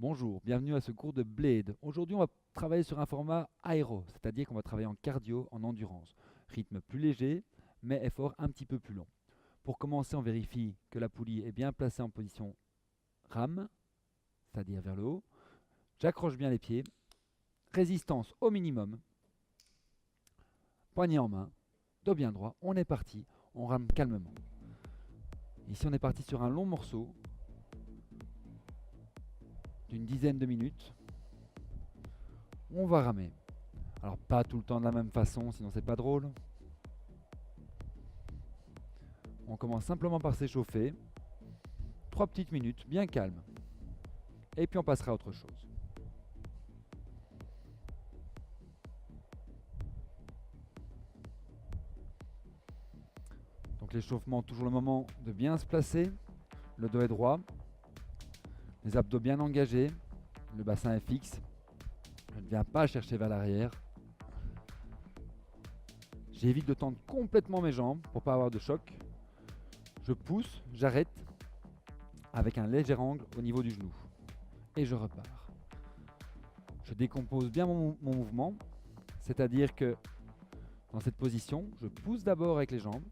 Bonjour, bienvenue à ce cours de Blade. Aujourd'hui, on va travailler sur un format aéro, c'est-à-dire qu'on va travailler en cardio, en endurance. Rythme plus léger, mais effort un petit peu plus long. Pour commencer, on vérifie que la poulie est bien placée en position rame, c'est-à-dire vers le haut. J'accroche bien les pieds. Résistance au minimum. Poignet en main, dos bien droit. On est parti, on rame calmement. Ici, on est parti sur un long morceau d'une dizaine de minutes. On va ramer. Alors, pas tout le temps de la même façon, sinon c'est pas drôle. On commence simplement par s'échauffer. 3 petites minutes, bien calme. Et puis on passera à autre chose. Donc l'échauffement, toujours le moment de bien se placer. Le dos est droit. Les abdos bien engagés. Le bassin est fixe. Je ne viens pas chercher vers l'arrière. J'évite de tendre complètement mes jambes pour ne pas avoir de choc. Je pousse, j'arrête avec un léger angle au niveau du genou. Et je repars. Je décompose bien mon mouvement. C'est-à-dire que dans cette position, je pousse d'abord avec les jambes.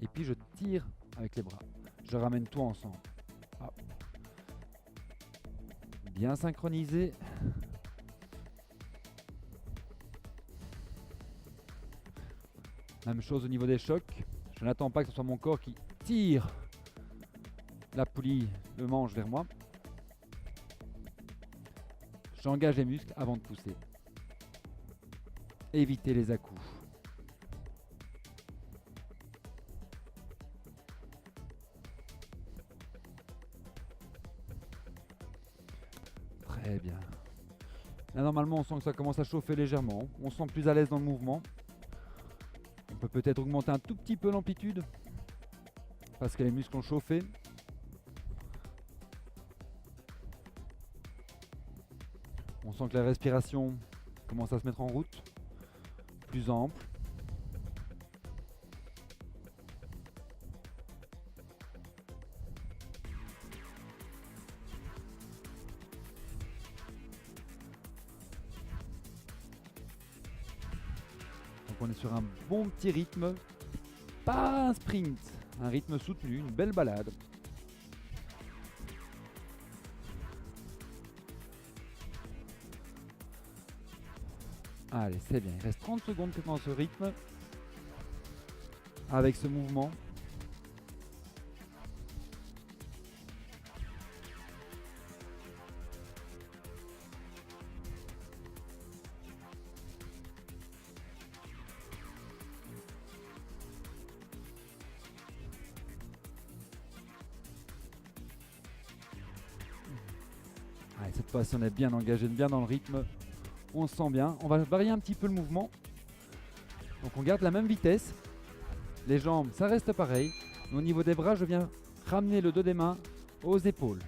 Et puis je tire avec les bras. Je ramène tout ensemble. Hop. Bien synchronisé. Même chose au niveau des chocs. Je n'attends pas que ce soit mon corps qui tire la poulie, le manche vers moi. J'engage les muscles avant de pousser. Évitez les à-coups. Très bien. Là, normalement, on sent que ça commence à chauffer légèrement. On se sent plus à l'aise dans le mouvement. On peut peut-être augmenter un tout petit peu l'amplitude parce que les muscles ont chauffé. On sent que la respiration commence à se mettre en route, plus ample. Donc on est sur un bon petit rythme, pas un sprint, un rythme soutenu, une belle balade. Allez, c'est bien, il reste 30 secondes dans ce rythme, avec ce mouvement. Allez, cette fois-ci on est bien engagé, bien dans le rythme, on se sent bien. On va varier un petit peu le mouvement. Donc on garde la même vitesse, les jambes ça reste pareil. Au niveau des bras, je viens ramener le dos des mains aux épaules.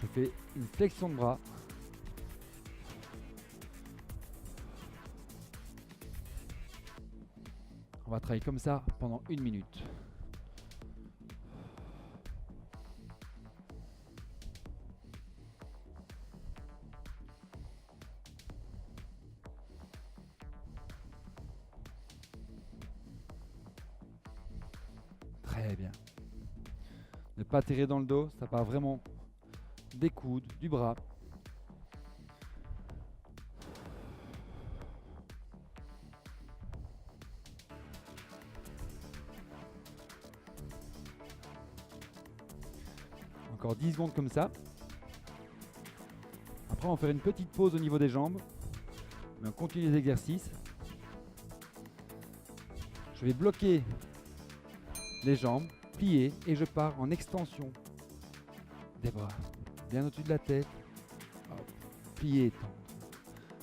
Je fais une flexion de bras. On va travailler comme ça pendant 1 minute. Très bien. Ne pas tirer dans le dos, ça part vraiment des coudes, du bras. Encore 10 secondes comme ça. Après, on va faire une petite pause au niveau des jambes. Mais on continue les exercices. Je vais bloquer les jambes, plier et je pars en extension des bras. Bien au-dessus de la tête. Hop, plier et tendre.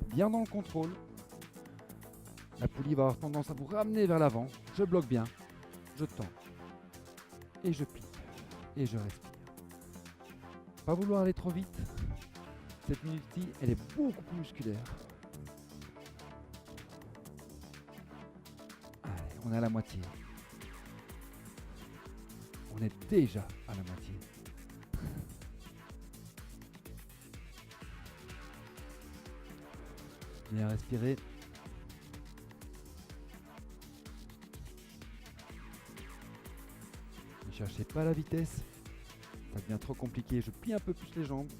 Bien dans le contrôle. La poulie va avoir tendance à vous ramener vers l'avant. Je bloque bien. Je tends. Et je plie. Et je respire. Pas vouloir aller trop vite. Cette minute-ci, elle est beaucoup plus musculaire. Allez, on est à la moitié. On est déjà à la moitié. Bien respirer. Ne cherchez pas la vitesse. Ça devient trop compliqué. Je plie un peu plus les jambes.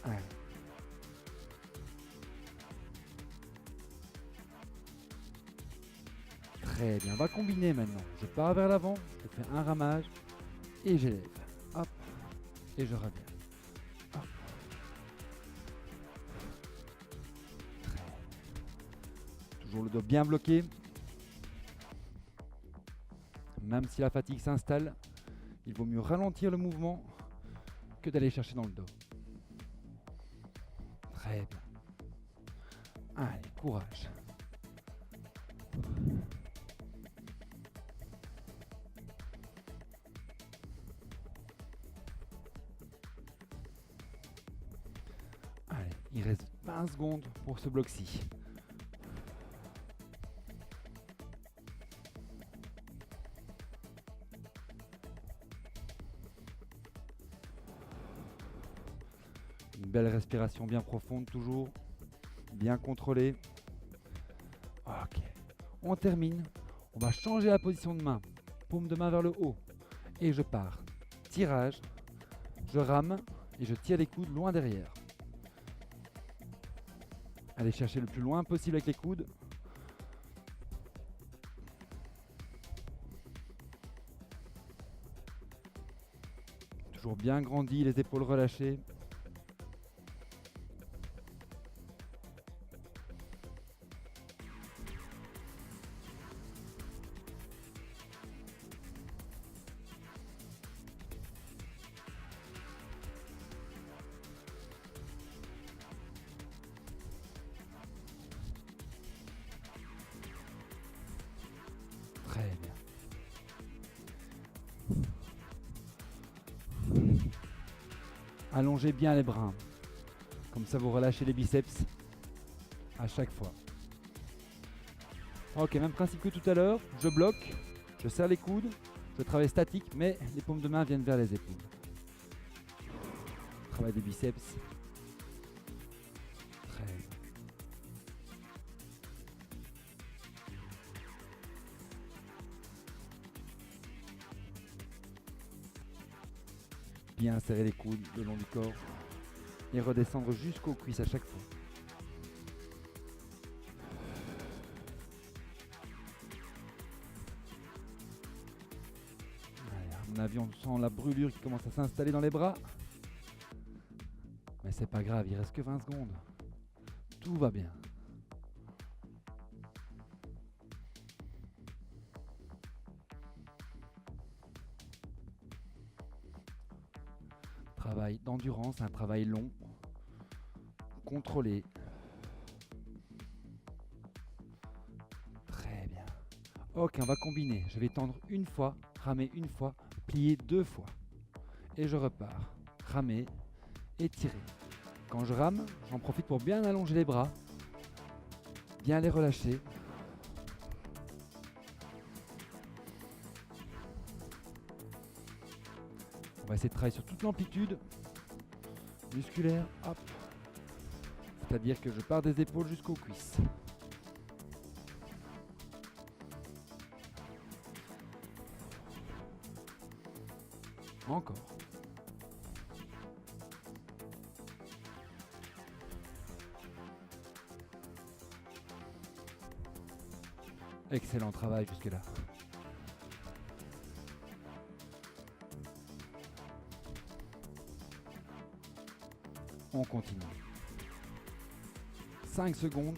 Allez. Très bien. On va combiner maintenant. Je pars vers l'avant. Je fais un ramage. Et j'élève. Hop. Et je reviens. Hop. Très bien. Toujours le dos bien bloqué. Même si la fatigue s'installe, il vaut mieux ralentir le mouvement que d'aller chercher dans le dos. Très bien. Allez, courage. Allez, il reste 20 secondes pour ce bloc-ci. Une belle respiration bien profonde toujours, bien contrôlée. Ok, on termine. On va changer la position de main. Paume de main vers le haut. Et je pars. Tirage. Je rame et je tire les coudes loin derrière. Allez chercher le plus loin possible avec les coudes. Toujours bien grandi, les épaules relâchées. Très bien. Allongez bien les bras. Comme ça, vous relâchez les biceps à chaque fois. Ok, même principe que tout à l'heure. Je bloque, je serre les coudes, je travaille statique, mais les paumes de main viennent vers les épaules. Travail des biceps. Très bien. Bien serrer les coudes le long du corps et redescendre jusqu'aux cuisses à chaque fois. Allez, à mon avis, on sent la brûlure qui commence à s'installer dans les bras. Mais c'est pas grave, il reste que 20 secondes. Tout va bien. Travail d'endurance, un travail long, contrôlé. Très bien. Ok, on va combiner. Je vais tendre une fois, ramer une fois, plier 2 fois. Et je repars. Ramer et tirer. Quand je rame, j'en profite pour bien allonger les bras, bien les relâcher. On va essayer de travailler sur toute l'amplitude musculaire. Hop. C'est-à-dire que je pars des épaules jusqu'aux cuisses. Encore. Excellent travail jusque-là. On continue. 5 secondes.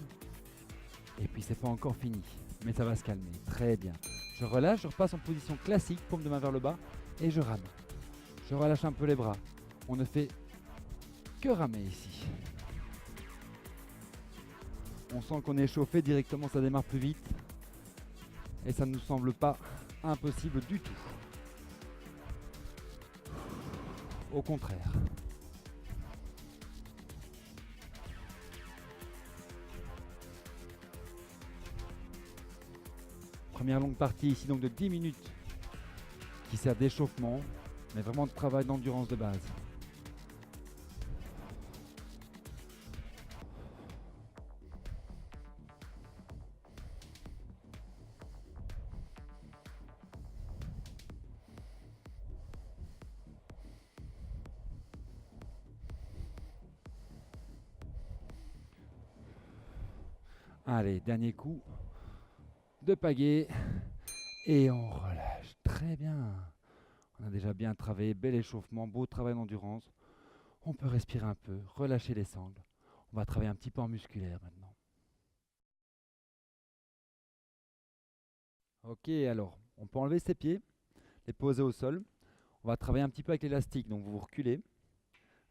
Et puis c'est pas encore fini. Mais ça va se calmer. Très bien. Je relâche, je repasse en position classique, paume de main vers le bas. Et je rame. Je relâche un peu les bras. On ne fait que ramer ici. On sent qu'on est chauffé directement, ça démarre plus vite. Et ça ne nous semble pas impossible du tout. Au contraire. Première longue partie ici donc de 10 minutes qui sert d'échauffement, mais vraiment de travail d'endurance de base. Allez, dernier coup de pagaie. Et on relâche. Très bien. On a déjà bien travaillé, bel échauffement, beau travail d'endurance. On peut respirer un peu, relâcher les sangles. On va travailler un petit peu en musculaire maintenant. Ok, alors, on peut enlever ses pieds, les poser au sol. On va travailler un petit peu avec l'élastique. Donc vous vous reculez,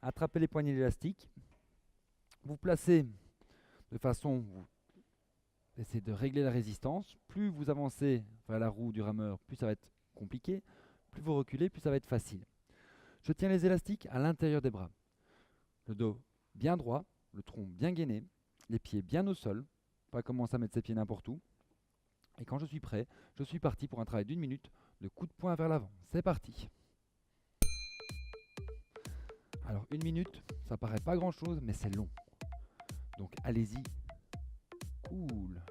attrapez les poignées de l'élastique. Vous placez de façon, vous essayez de régler la résistance. Plus vous avancez vers la roue du rameur, plus ça va être compliqué. Plus vous reculez, plus ça va être facile. Je tiens les élastiques à l'intérieur des bras. Le dos bien droit, le tronc bien gainé, les pieds bien au sol. Pas commencer à mettre ses pieds n'importe où. Et quand je suis prêt, je suis parti pour un travail d'1 minute de coup de poing vers l'avant. C'est parti. Alors 1 minute, ça paraît pas grand chose, mais c'est long. Donc allez-y. Cool.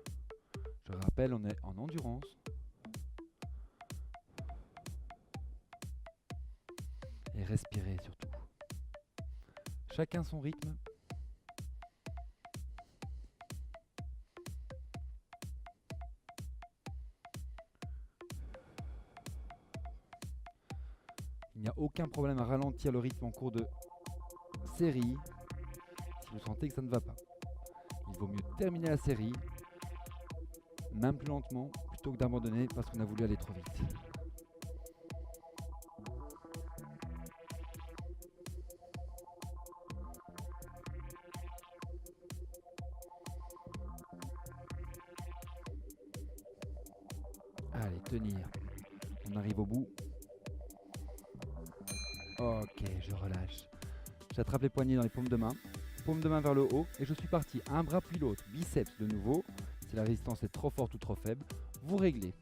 Je rappelle, on est en endurance. Et respirez surtout. Chacun son rythme. Il n'y a aucun problème à ralentir le rythme en cours de série si vous sentez que ça ne va pas. Il vaut mieux terminer la série, même plus lentement, plutôt que d'abandonner parce qu'on a voulu aller trop vite. Allez, tenir. On arrive au bout. Ok, je relâche. J'attrape les poignets dans les paumes de main vers le haut et je suis parti. Un bras puis l'autre, biceps de nouveau. Si la résistance est trop forte ou trop faible, vous réglez.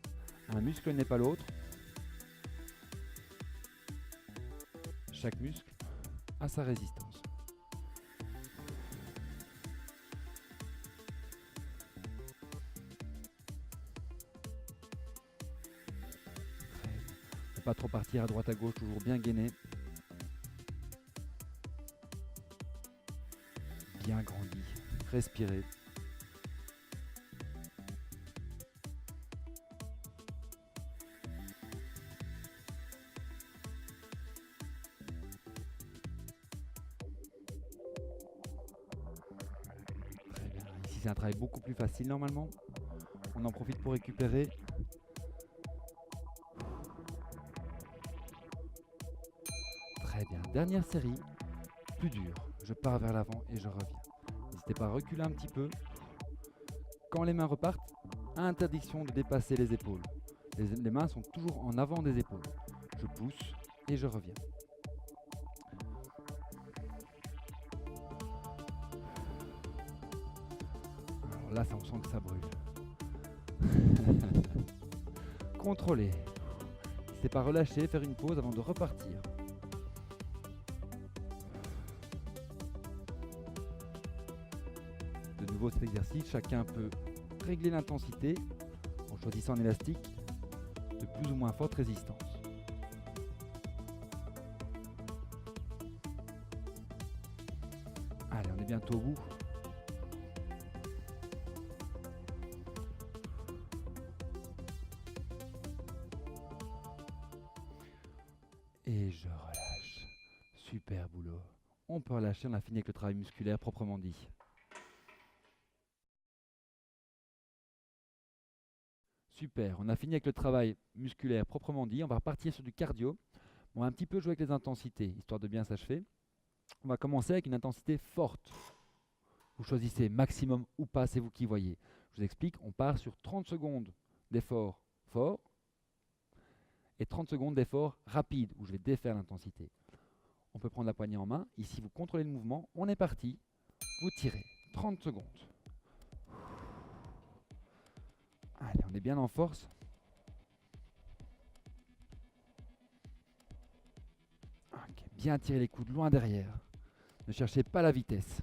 Un muscle n'est pas l'autre. Chaque muscle a sa résistance. Ne pas trop partir à droite à gauche, toujours bien gainé. Bien grandi. Respirez. Très bien. Ici, c'est un travail beaucoup plus facile normalement. On en profite pour récupérer. Très bien. Dernière série. Plus dur. Je pars vers l'avant et je reviens. N'hésitez pas à reculer un petit peu. Quand les mains repartent, interdiction de dépasser les épaules. Les mains sont toujours en avant des épaules. Je pousse et je reviens. Alors là, on sent que ça brûle. Contrôlez. N'hésitez pas à relâcher, faire une pause avant de repartir. De nouveau cet exercice, chacun peut régler l'intensité en choisissant un élastique de plus ou moins forte résistance. Allez, on est bientôt au bout. Et je relâche. Super boulot. On peut relâcher, on a fini avec le travail musculaire proprement dit. Super, on a fini avec le travail musculaire proprement dit. On va repartir sur du cardio. On va un petit peu jouer avec les intensités, histoire de bien s'achever. On va commencer avec une intensité forte. Vous choisissez maximum ou pas, c'est vous qui voyez. Je vous explique, on part sur 30 secondes d'effort fort et 30 secondes d'effort rapide, où je vais défaire l'intensité. On peut prendre la poignée en main. Ici, vous contrôlez le mouvement. On est parti. Vous tirez. 30 secondes. Allez, on est bien en force. Okay, bien tirer les coudes loin derrière. Ne cherchez pas la vitesse.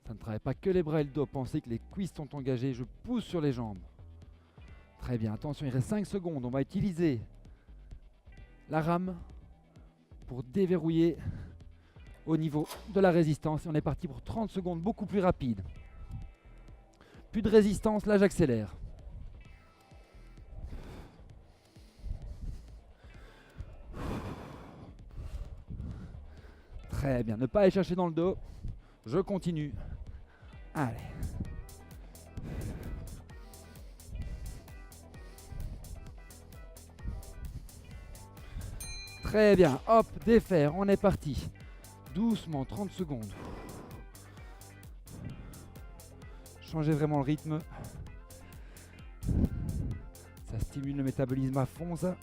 Ça ne travaille pas que les bras et le dos. Pensez que les cuisses sont engagées. Je pousse sur les jambes. Très bien. Attention, il reste 5 secondes. On va utiliser la rame pour déverrouiller au niveau de la résistance. Et on est parti pour 30 secondes, beaucoup plus rapide. Plus de résistance, là j'accélère. Très bien, ne pas aller chercher dans le dos. Je continue. Allez. Très bien, hop, défaire, on est parti. Doucement, 30 secondes. Changez vraiment le rythme. Ça stimule le métabolisme à fond, ça.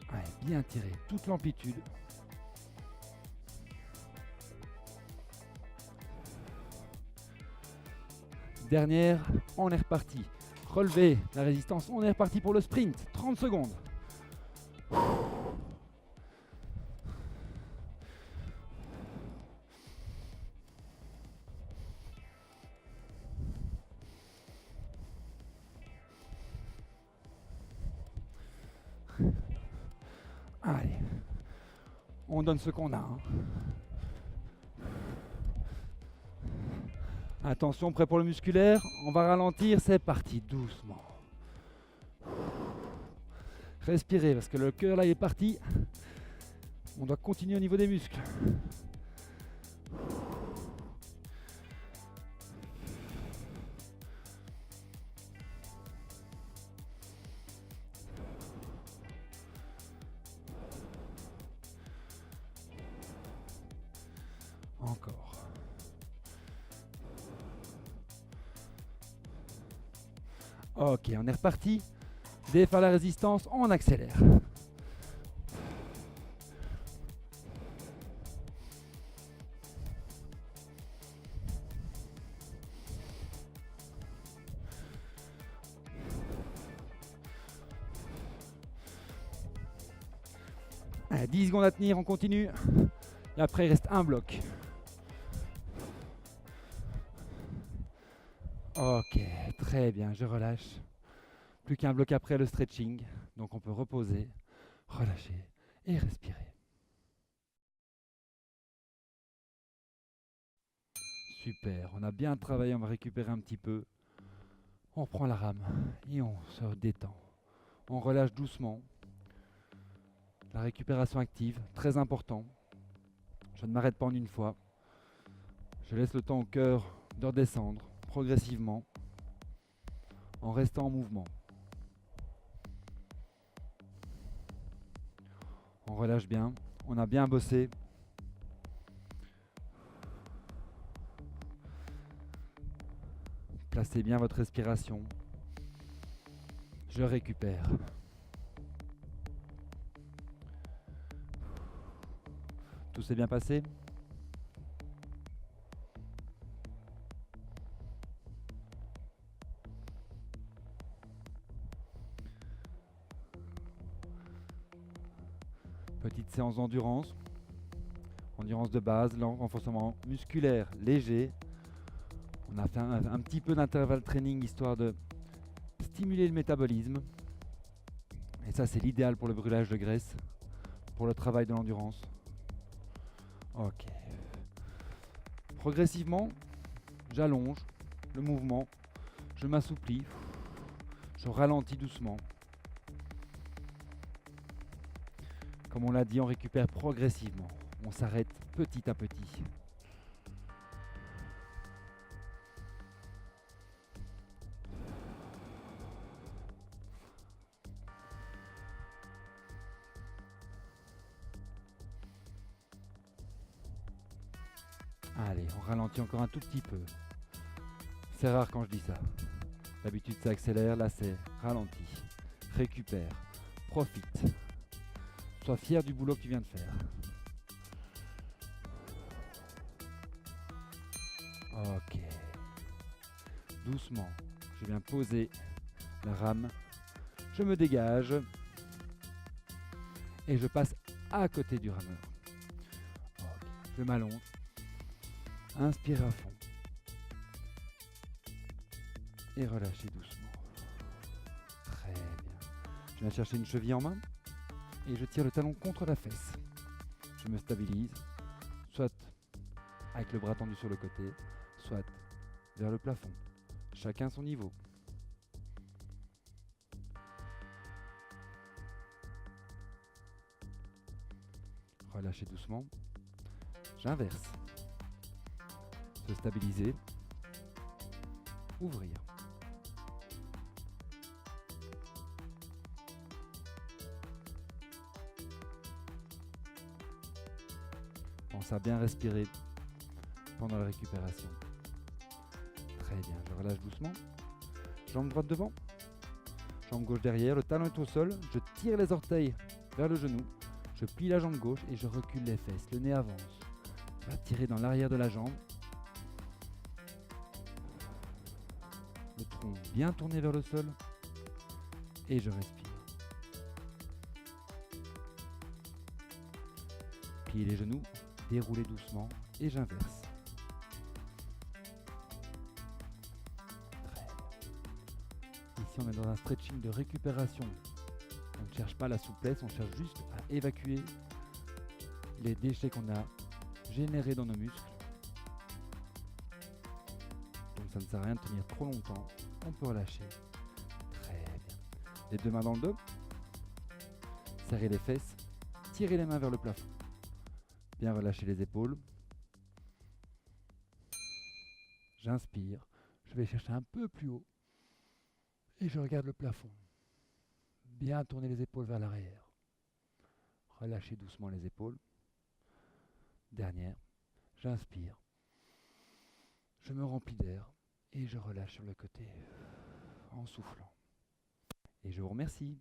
Allez, bien tirer toute l'amplitude. Dernière, on est reparti. Relevez la résistance, on est reparti pour le sprint. 30 secondes. Allez, on donne ce qu'on a. Hein. Attention, prêt pour le musculaire. On va ralentir, c'est parti, doucement. Respirez, parce que le cœur là est parti. On doit continuer au niveau des muscles. Encore. Ok, on est reparti. Défaire la résistance, on accélère. Allez, 10 secondes à tenir, on continue. Et après, il reste un bloc. Ok, très bien, je relâche. Plus qu'un bloc après le stretching. Donc on peut reposer, relâcher et respirer. Super, on a bien travaillé, on va récupérer un petit peu. On prend la rame et on se détend. On relâche doucement. La récupération active, très important. Je ne m'arrête pas en une fois. Je laisse le temps au cœur de redescendre progressivement en restant en mouvement. On relâche bien, on a bien bossé. Placez bien votre respiration. Je récupère. Tout s'est bien passé ? Petite séance d'endurance. Endurance de base, renforcement musculaire léger. On a fait un petit peu d'intervalle training histoire de stimuler le métabolisme. Et ça, c'est l'idéal pour le brûlage de graisse, pour le travail de l'endurance. Ok. Progressivement, j'allonge le mouvement, je m'assouplis, je ralentis doucement. Comme on l'a dit, on récupère progressivement. On s'arrête petit à petit. Allez, on ralentit encore un tout petit peu. C'est rare quand je dis ça. D'habitude ça accélère, là c'est ralenti. Récupère, profite. Sois fier du boulot que tu viens de faire. Ok. Doucement, je viens poser la rame. Je me dégage. Et je passe à côté du rameur. Ok. Je m'allonge. Inspirez à fond. Et relâchez doucement. Très bien. Je viens chercher une cheville en main et je tire le talon contre la fesse. Je me stabilise, soit avec le bras tendu sur le côté, soit vers le plafond. Chacun son niveau. Relâchez doucement. J'inverse. Se stabiliser. Ouvrir. Pense à bien respirer pendant la récupération. Très bien, je relâche doucement. Jambe droite devant. Jambe gauche derrière, le talon est au sol. Je tire les orteils vers le genou. Je plie la jambe gauche et je recule les fesses. Le nez avance. On va tirer dans l'arrière de la jambe. Le tronc bien tourné vers le sol. Et je respire. Pliez les genoux, déroulez doucement et j'inverse. Très bien. Ici on est dans un stretching de récupération. On ne cherche pas la souplesse, on cherche juste à évacuer les déchets qu'on a générés dans nos muscles. Donc ça ne sert à rien de tenir trop longtemps, on peut relâcher. Très bien. Les deux mains dans le dos, serrez les fesses, tirez les mains vers le plafond. Bien relâcher les épaules. J'inspire, je vais chercher un peu plus haut et je regarde le plafond. Bien tourner les épaules vers l'arrière. Relâchez doucement les épaules. Dernière, j'inspire. Je me remplis d'air et je relâche sur le côté en soufflant. Et je vous remercie.